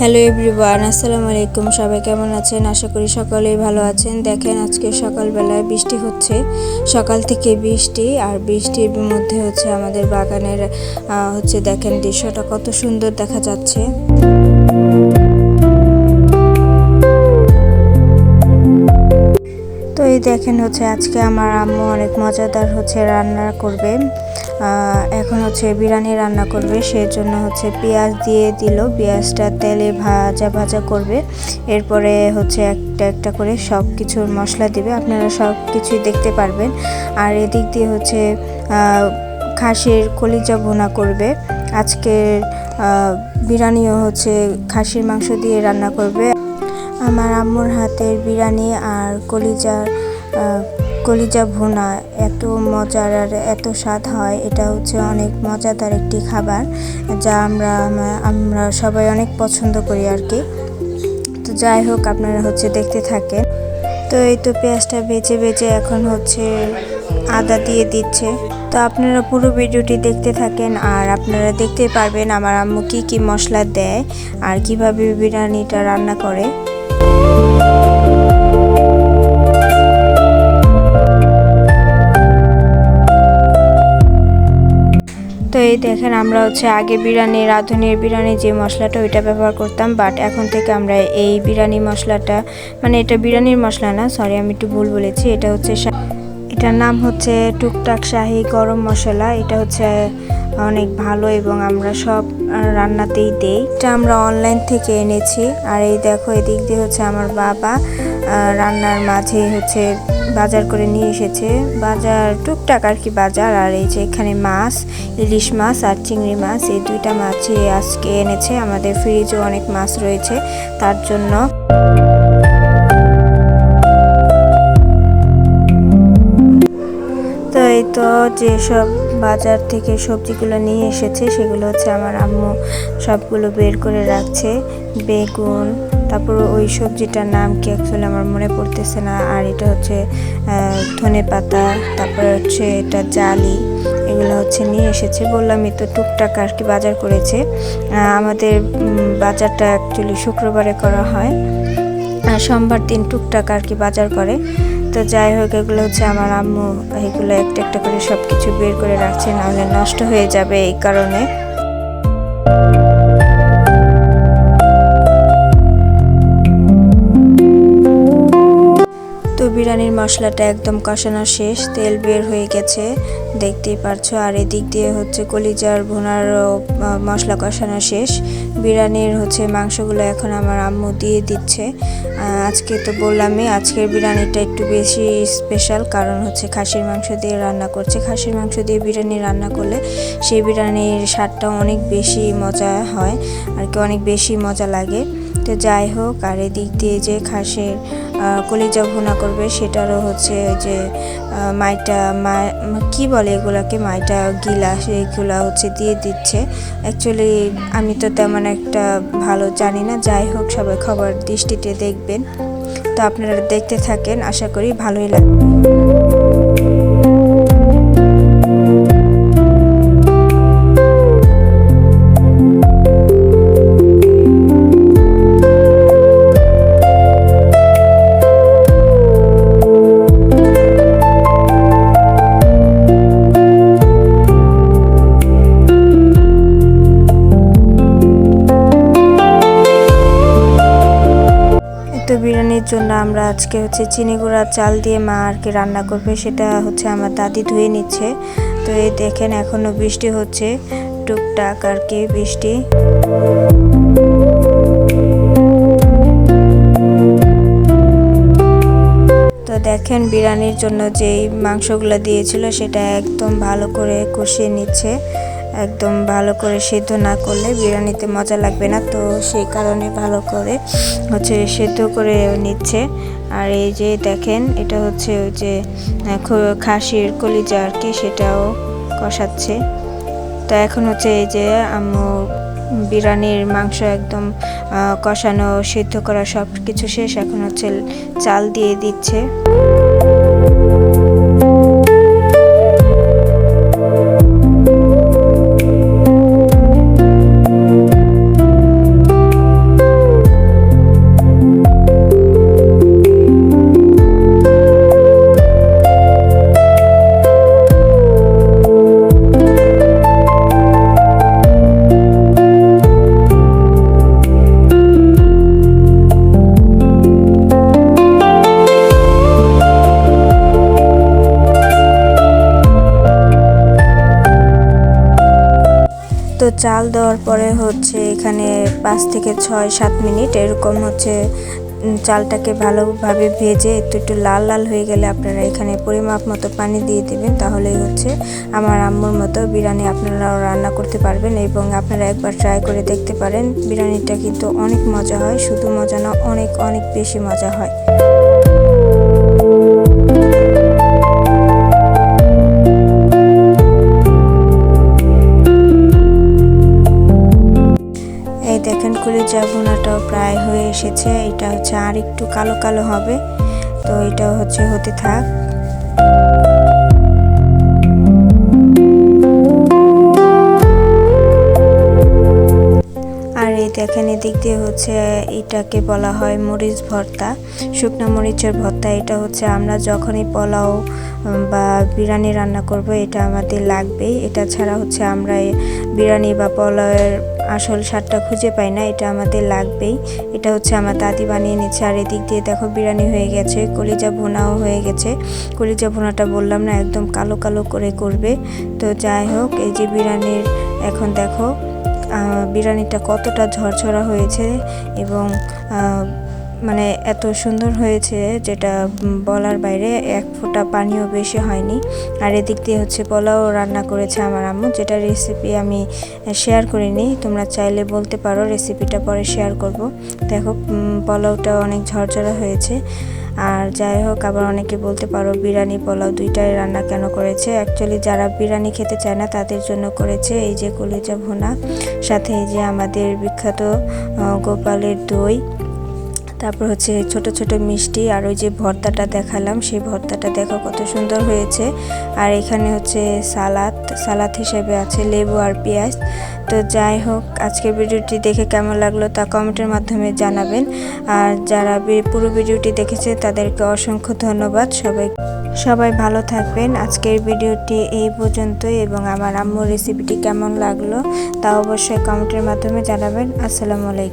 Hello everyone, আসসালামু আলাইকুম। সবাই কেমন আছেন? আশা করি সকলেই ভালো আছেন। দেখেন, আজকে সকালবেলায় বৃষ্টি হচ্ছে, সকাল থেকে বৃষ্টি। আর বৃষ্টির মধ্যে আমাদের বাগানের দেখেন দৃশ্যটা কত সুন্দর দেখা যাচ্ছে। তো এই দেখেন আজকে আমার আম্মু অনেক মজাদার রান্না করবে। এখন বিরিয়ানি রান্না করবে, সেজন্য পেঁয়াজ দিয়ে দিল। পেঁয়াজটা তেলে ভাজা ভাজা করবে, এরপরে একটা একটা করে সব কিছুর মশলা দিবে। আপনারা সব কিছুই দেখতে পারবেন। আর এদিক দিয়ে খাসির কলিজা ভুনা করবে। আজকের বিরিয়ানিও খাসির মাংস দিয়ে রান্না করবে। আমার আম্মুর হাতের বিরিয়ানি আর কলিজা ভুনা এত মজার আর এত স্বাদ হয়। এটা অনেক মজাদার একটি খাবার, যা আমরা সবাই অনেক পছন্দ করি আর কি। তো যাই হোক, আপনারা দেখতে থাকেন। তো এই তো পেঁয়াজটা বেজে বেজে এখন আদা দিয়ে দিচ্ছে। তো আপনারা পুরো ভিডিওটি দেখতে থাকেন, আর আপনারা দেখতে পারবেন আমার আম্মু কি মশলা দেয় আর কিভাবে বিরিয়ানিটা রান্না করে। তো এই দেখেন, আমরা আগে রাঁধুনির বিরিয়ানি যে মশলাটা ওইটা ব্যবহার করতাম, বাট এখন থেকে আমরা এই বিরিয়ানি মশলাটা, মানে এটা বিরিয়ানির মশলা না, সরি আমি একটু ভুল বলেছি। এটার নাম টুকটাক শাহি গরম মশলা। এটা অনেক ভালো এবং আমরা সব রান্নাতেই দেই। এটা আমরা অনলাইন থেকে এনেছি। আর এই দেখো, এদিক দিয়ে আমার বাবা রান্নার মাঝে বাজার করে নিয়ে এসেছে। বাজার টুকটাক আর কি বাজার। আর এই যে এখানে মাছ, ইলিশ মাছ আর চিংড়ি মাছ, এই দুইটা মাছই আজকে এনেছে। আমাদের ফ্রিজে অনেক মাছ রয়েছে, তার জন্য। তো এই তো যেসব বাজার থেকে সবজিগুলো নিয়ে এসেছে, সেগুলো আমার আম্মু সবগুলো বের করে রাখছে। বেগুন, তারপর ওই সবজিটার নাম কি অ্যাকচুয়ালি আমার মনে পড়তেছে না। আর এটা ধনে পাতা, তারপর এটা জালি, এগুলো নিয়ে এসেছে। বললামই তো টুকটাক আর কি বাজার করেছে। আমাদের বাজারটা অ্যাকচুয়ালি শুক্রবারে করা হয়, সোমবার দিন টুকটাক আর কি বাজার করে। তো যাই হোক, এগুলো আমার আম্মু এগুলো একটা একটা করে সব কিছু বের করে রাখছে, নাহলে নষ্ট হয়ে যাবে এই কারণে। তো বিরিয়ানির মশলাটা একদম কষানো শেষ, তেল বের হয়ে গেছে, দেখতেই পারছো। আর এদিক দিয়ে কলিজার ভুনার মশলা কষানো শেষ। বিরিয়ানির মাংসগুলো এখন আমার আম্মু দিয়ে দিচ্ছে। আজকে তো বললামই, আজকের বিরিয়ানিটা একটু বেশি স্পেশাল, কারণ খাসির মাংস দিয়ে রান্না করছে। খাসির মাংস দিয়ে বিরিয়ানি রান্না করলে সেই বিরিয়ানির স্বাদটা অনেক বেশি মজা হয় আর কি, অনেক বেশি মজা লাগে। তো যাই হোক, আর এদিক দিয়ে যে খাসির কলিজা ভুনা করবে, সেটারও যে কি বলে এগুলাকে, মাইটা গিলা, সেইগুলা দিয়ে দিচ্ছে। অ্যাকচুয়ালি আমি তো তেমন একটা ভালো জানি না। যাই হোক, সবাই খবর দৃষ্টিতে দেখবেন। তো আপনারা দেখতে থাকেন, আশা করি ভালোই লাগবে। বিরিয়ানির জন্য আমরা আজকে চিনি গুঁড়া চাল দিয়ে মা আর কি রান্না করবে, সেটা আমার দাদি ধুয়ে নিচ্ছে। তো এই দেখেন, এখনো বৃষ্টি হচ্ছে, টুকটাক আর কি বৃষ্টি। তো দেখেন, বিরিয়ানির জন্য যেই মাংসগুলো দিয়েছিল সেটা একদম ভালো করে কষিয়ে নিচ্ছে। একদম ভালো করে সিদ্ধ না করলে বিরিয়ানিতে মজা লাগবে না, তো সেই কারণে ভালো করে সিদ্ধ করে নিচ্ছে। আর এই যে দেখেন, এটা ওই যে খাসির কলিজা আর কি, সেটাও কষাচ্ছে। তো এখন এই যে আম্মু বিরিয়ানির মাংস একদম কষানো, সিদ্ধ করা সব কিছু শেষ। এখন চাল দিয়ে দিচ্ছে। চাল দেওয়ার পরে হচ্ছে এখানে 5 থেকে 6-7 মিনিট এরকম হচ্ছে চালটাকে ভালোভাবে ভেজে একটু লাল লাল হয়ে গেলে আপনারা এখানে পরিমাপ মতো পানি দিয়ে দেবেন। তাহলেই হচ্ছে আমার আম্মুর মতো বিরিয়ানি আপনারাও রান্না করতে পারবেন এবং আপনারা একবার ট্রাই করে দেখতে পারেন। বিরিয়ানিটা কিন্তু অনেক মজা হয়, শুধু মজা না, অনেক অনেক বেশি মজা হয়। এই দেখেন কলিজা ভুনাটাও প্রায় হয়ে এসেছে। এটা হচ্ছে আর একটু কালো কালো হবে, তো এটাও হচ্ছে হতে থাক। আর এই দেখেন এদিক দিয়ে হচ্ছে এটাকে বলা হয় মরিচ ভর্তা, শুকনো মরিচের ভর্তা। এটা হচ্ছে আমরা যখনই পোলাও বা বিরিয়ানি রান্না করব এটা আমাদের লাগবেই। এটা ছাড়া হচ্ছে আমরা বিরিয়ানি বা পোলাওয়ের আসল স্বাদটা খুঁজে পাই না, এটা আমাদের লাগবেই। এটা হচ্ছে আমার দাদি বানিয়ে নিচ্ছে। আর এদিক দিয়ে দেখো বিরিয়ানি হয়ে গেছে, কলিজা ভুনাও হয়ে গেছে। কলিজা ভুনাটা বললাম না একদম কালো কালো করে করবে। তো যাই হোক, এই যে বিরিয়ানির এখন দেখো বিরিয়ানিটা কতটা ঝরঝরা হয়েছে এবং মানে এত সুন্দর হয়েছে যেটা বলার বাইরে, এক ফোঁটা পানিও বেশি হয়নি। আর এদিক দিয়ে হচ্ছে পোলাও রান্না করেছে আমার আম্মু, যেটা রেসিপি আমি শেয়ার করিনি, তোমরা চাইলে বলতে পারো, রেসিপিটা পরে শেয়ার করব। দেখো পোলাওটা অনেক ঝরঝরা হয়েছে। আর যাই হোক, আবার অনেকে বলতে পারো বিরিয়ানি পোলাও দুইটাই রান্না কেন করেছে। অ্যাকচুয়ালি যারা বিরিয়ানি খেতে চায় না তাদের জন্য করেছে। এই যে কলিজা ভুনা, সাথে এই যে আমাদের বিখ্যাত গোপালের দই, তারপর হচ্ছে ছোট ছোট মিষ্টি, আর ওই যে ভর্তাটা দেখালাম সেই ভর্তাটা দেখো কত সুন্দর হয়েছে। আর এখানে হচ্ছে সালাদ হিসেবে আছে লেবু আর পেঁয়াজ। তো যাই হোক, আজকের ভিডিওটি দেখে কেমন লাগলো তা কমেন্টের মাধ্যমে জানাবেন। আর যারা পুরো ভিডিওটি দেখেছে তাদেরকে অসংখ্য ধন্যবাদ। সবাই ভালো থাকবেন। আজকের ভিডিওটি এই পর্যন্তই এবং আমার আম্মুর রেসিপিটি কেমন লাগলো তা অবশ্যই কমেন্টের মাধ্যমে জানাবেন। আসসালামু আলাইকুম।